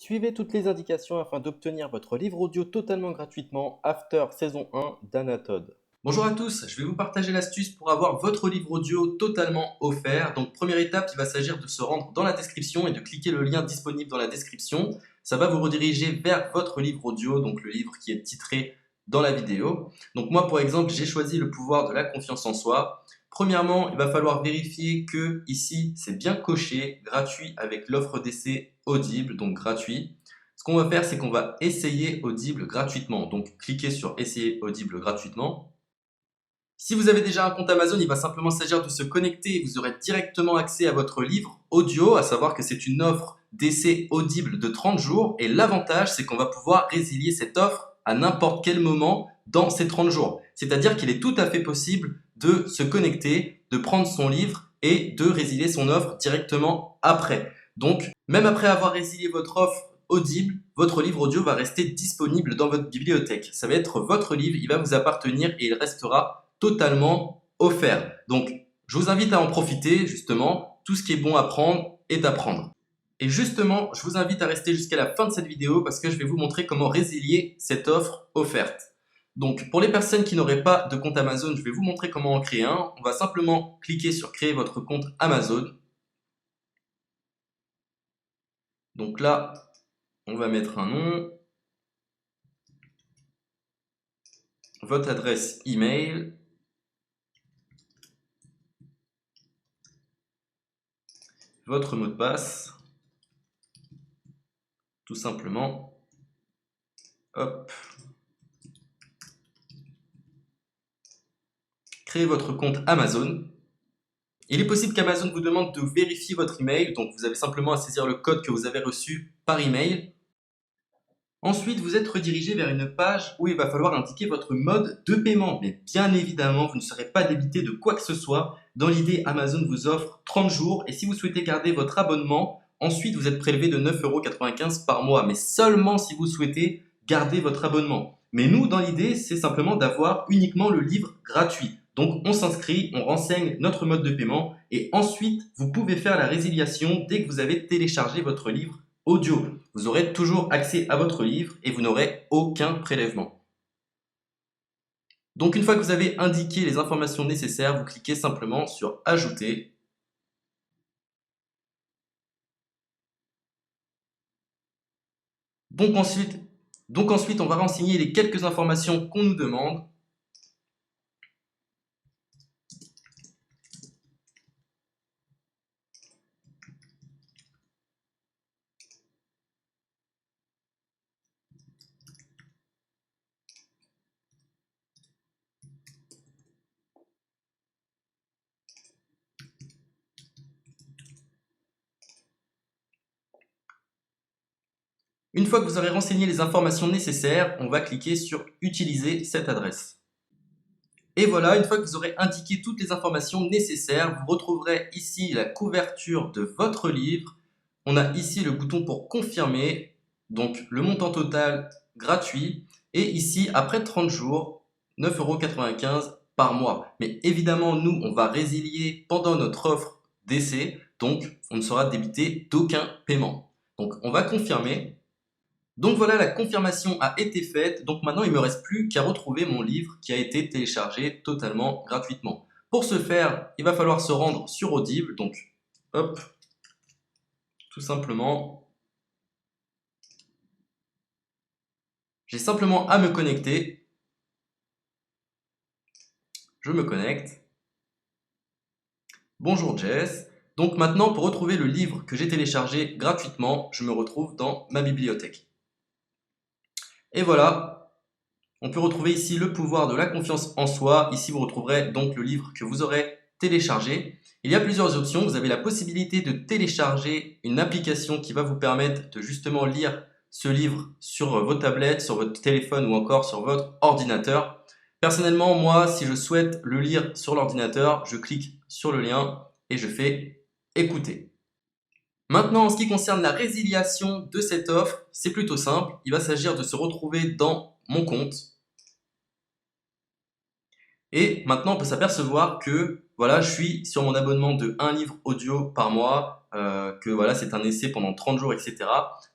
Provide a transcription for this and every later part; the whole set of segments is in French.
Suivez toutes les indications afin d'obtenir votre livre audio totalement gratuitement After saison 1 d'Anatode. Bonjour à tous, je vais vous partager l'astuce pour avoir votre livre audio totalement offert. Donc première étape, il va s'agir de se rendre dans la description et de cliquer le lien disponible dans la description. Ça va vous rediriger vers votre livre audio, donc le livre qui est titré dans la vidéo. Donc moi par exemple, j'ai choisi le pouvoir de la confiance en soi. Premièrement, il va falloir vérifier que ici c'est bien coché, gratuit avec l'offre d'essai Audible, donc gratuit. Ce qu'on va faire, c'est qu'on va essayer Audible gratuitement. Donc cliquez sur essayer Audible gratuitement. Si vous avez déjà un compte Amazon, il va simplement s'agir de se connecter et vous aurez directement accès à votre livre audio, à savoir que c'est une offre d'essai Audible de 30 jours et l'avantage c'est qu'on va pouvoir résilier cette offre à n'importe quel moment dans ces 30 jours. C'est-à-dire qu'il est tout à fait possible de se connecter, de prendre son livre et de résilier son offre directement après. Donc, même après avoir résilié votre offre Audible, votre livre audio va rester disponible dans votre bibliothèque. Ça va être votre livre, il va vous appartenir et il restera totalement offert. Donc, je vous invite à en profiter, justement. Tout ce qui est bon à prendre est à prendre. Et justement, je vous invite à rester jusqu'à la fin de cette vidéo parce que je vais vous montrer comment résilier cette offre offerte. Donc, pour les personnes qui n'auraient pas de compte Amazon, je vais vous montrer comment en créer un. On va simplement cliquer sur créer votre compte Amazon. Donc là, on va mettre un nom, votre adresse email, votre mot de passe, tout simplement. Hop. Créez votre compte Amazon. Il est possible qu'Amazon vous demande de vérifier votre email, donc vous avez simplement à saisir le code que vous avez reçu par email. Ensuite, vous êtes redirigé vers une page où il va falloir indiquer votre mode de paiement. Mais bien évidemment, vous ne serez pas débité de quoi que ce soit. Dans l'idée, Amazon vous offre 30 jours et si vous souhaitez garder votre abonnement, ensuite vous êtes prélevé de 9,95 € par mois, mais seulement si vous souhaitez garder votre abonnement. Mais nous, dans l'idée, c'est simplement d'avoir uniquement le livre gratuit. Donc on s'inscrit, on renseigne notre mode de paiement et ensuite vous pouvez faire la résiliation dès que vous avez téléchargé votre livre audio. Vous aurez toujours accès à votre livre et vous n'aurez aucun prélèvement. Donc une fois que vous avez indiqué les informations nécessaires, vous cliquez simplement sur Ajouter. Donc ensuite, on va renseigner les quelques informations qu'on nous demande. Une fois que vous aurez renseigné les informations nécessaires, on va cliquer sur Utiliser cette adresse. Et voilà, une fois que vous aurez indiqué toutes les informations nécessaires, vous retrouverez ici la couverture de votre livre. On a ici le bouton pour confirmer, donc le montant total gratuit. Et ici, après 30 jours, 9,95 € par mois. Mais évidemment, nous, on va résilier pendant notre offre d'essai, donc on ne sera débité d'aucun paiement. Donc on va confirmer. Donc voilà, la confirmation a été faite. Donc maintenant, il ne me reste plus qu'à retrouver mon livre qui a été téléchargé totalement gratuitement. Pour ce faire, il va falloir se rendre sur Audible. Donc, hop, tout simplement. J'ai simplement à me connecter. Je me connecte. Bonjour Jess. Donc maintenant, pour retrouver le livre que j'ai téléchargé gratuitement, je me retrouve dans ma bibliothèque. Et voilà, on peut retrouver ici le pouvoir de la confiance en soi. Ici, vous retrouverez donc le livre que vous aurez téléchargé. Il y a plusieurs options. Vous avez la possibilité de télécharger une application qui va vous permettre de justement lire ce livre sur vos tablettes, sur votre téléphone ou encore sur votre ordinateur. Personnellement, moi, si je souhaite le lire sur l'ordinateur, je clique sur le lien et je fais écouter. Maintenant, en ce qui concerne la résiliation de cette offre, c'est plutôt simple. Il va s'agir de se retrouver dans mon compte. Et maintenant, on peut s'apercevoir que voilà, je suis sur mon abonnement de 1 livre audio par mois. que voilà, c'est un essai pendant 30 jours, etc.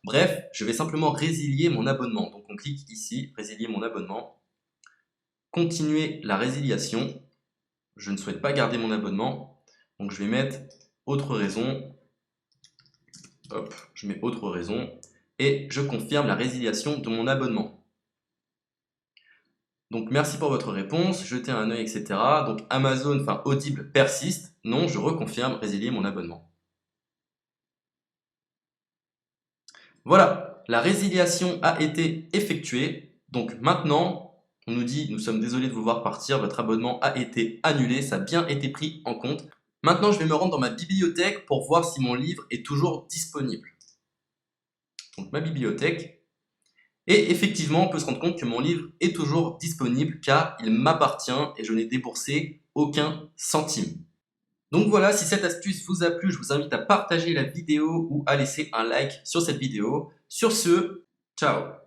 Bref, je vais simplement résilier mon abonnement. Donc on clique ici, résilier mon abonnement. Continuer la résiliation. Je ne souhaite pas garder mon abonnement. Donc je vais mettre autre raison. Hop, je mets autre raison. Et je confirme la résiliation de mon abonnement. Donc merci pour votre réponse, jetez un œil, etc. Donc Amazon, enfin Audible persiste. Non, je reconfirme, résilier mon abonnement. Voilà, la résiliation a été effectuée. Donc maintenant, on nous dit, nous sommes désolés de vous voir partir, votre abonnement a été annulé, ça a bien été pris en compte. Maintenant, je vais me rendre dans ma bibliothèque pour voir si mon livre est toujours disponible. Donc ma bibliothèque. Et effectivement, on peut se rendre compte que mon livre est toujours disponible car il m'appartient et je n'ai déboursé aucun centime. Donc voilà, si cette astuce vous a plu, je vous invite à partager la vidéo ou à laisser un like sur cette vidéo. Sur ce, ciao!